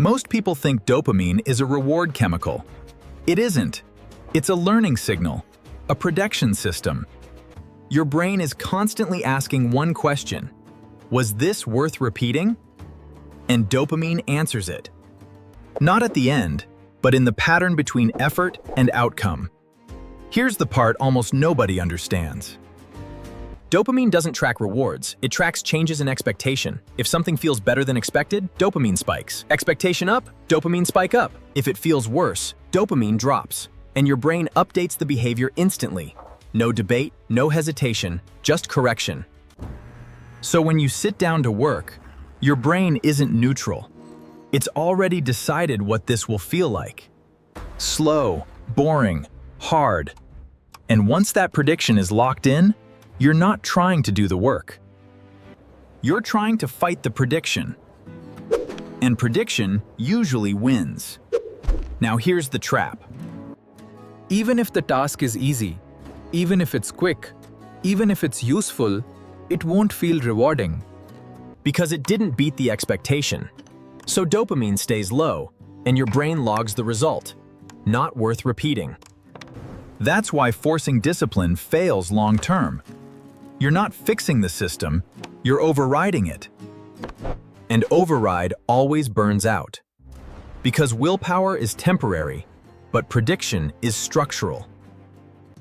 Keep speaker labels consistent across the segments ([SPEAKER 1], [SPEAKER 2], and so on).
[SPEAKER 1] Most people think dopamine is a reward chemical. It isn't. It's a learning signal, a protection system. Your brain is constantly asking one question: was this worth repeating? And dopamine answers it. Not at the end, but in the pattern between effort and outcome. Here's the part almost nobody understands. Dopamine doesn't track rewards, it tracks changes in expectation. If something feels better than expected, dopamine spikes. Expectation up, dopamine spike up. If it feels worse, dopamine drops. And your brain updates the behavior instantly. No debate, no hesitation, just correction. So when you sit down to work, your brain isn't neutral. It's already decided what this will feel like. Slow, boring, hard. And once that prediction is locked in, you're not trying to do the work. You're trying to fight the prediction. And prediction usually wins. Now here's the trap.
[SPEAKER 2] Even if the task is easy, even if it's quick, even if it's useful, it won't feel rewarding.
[SPEAKER 1] Because it didn't beat the expectation. So dopamine stays low, and your brain logs the result. Not worth repeating. That's why forcing discipline fails long term. You're not fixing the system, you're overriding it. And override always burns out. Because willpower is temporary, but prediction is structural.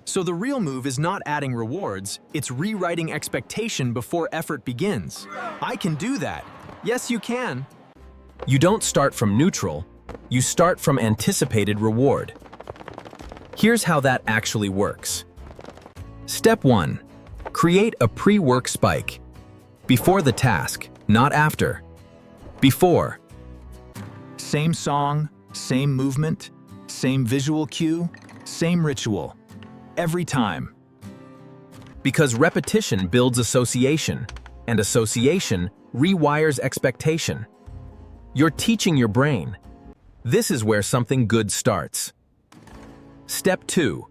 [SPEAKER 1] So the real move is not adding rewards, it's rewriting expectation before effort begins. I can do that. Yes, you can. You don't start from neutral, you start from anticipated reward. Here's how that actually works. Step 1. Create a pre-work spike. Before the task, not after. Before. Same song, same movement, same visual cue, same ritual. Every time. Because repetition builds association, and association rewires expectation. You're teaching your brain. This is where something good starts. Step 2.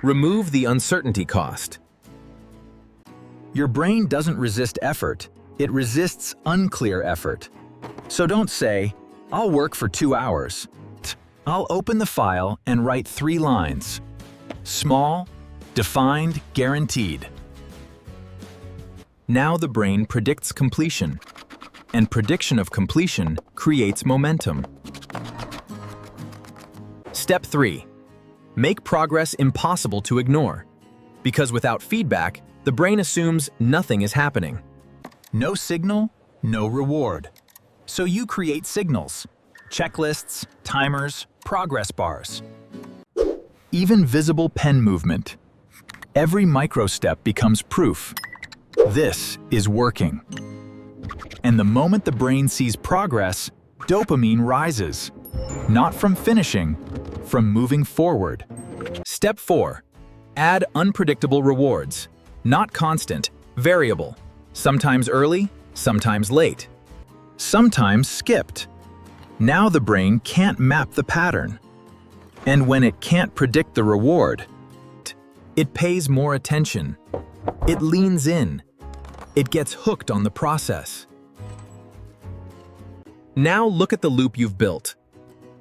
[SPEAKER 1] Remove the uncertainty cost. Your brain doesn't resist effort, it resists unclear effort. So don't say, "I'll work for 2 hours." I'll open the file and write 3 lines. Small, defined, guaranteed. Now the brain predicts completion, and prediction of completion creates momentum. Step 3. Make progress impossible to ignore. Because without feedback, the brain assumes nothing is happening. No signal, no reward. So you create signals, checklists, timers, progress bars. Even visible pen movement. Every micro step becomes proof. This is working. And the moment the brain sees progress, dopamine rises. Not from finishing, from moving forward. Step 4. Add unpredictable rewards. Not constant, variable. Sometimes early, sometimes late. Sometimes skipped. Now the brain can't map the pattern. And when it can't predict the reward, it pays more attention. It leans in. It gets hooked on the process. Now look at the loop you've built.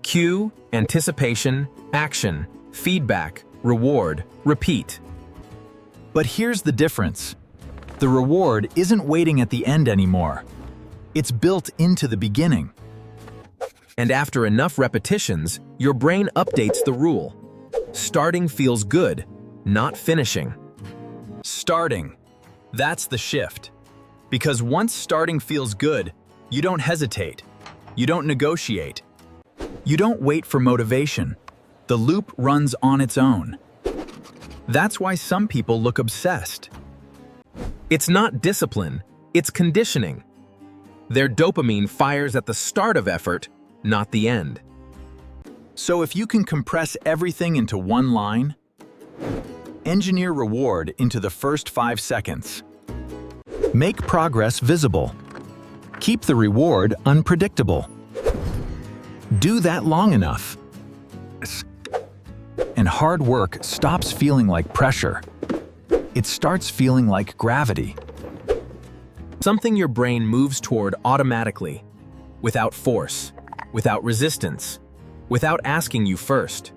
[SPEAKER 1] Cue, anticipation, action, feedback, reward, repeat. But here's the difference. The reward isn't waiting at the end anymore. It's built into the beginning. And after enough repetitions, your brain updates the rule. Starting feels good, not finishing. Starting. That's the shift. Because once starting feels good, you don't hesitate. You don't negotiate. You don't wait for motivation. The loop runs on its own. That's why some people look obsessed. It's not discipline, it's conditioning. Their dopamine fires at the start of effort, not the end. So if you can compress everything into one line, engineer reward into the first 5 seconds. Make progress visible. Keep the reward unpredictable. Do that long enough. And hard work stops feeling like pressure. It starts feeling like gravity. Something your brain moves toward automatically, without force. without resistance, without asking you first.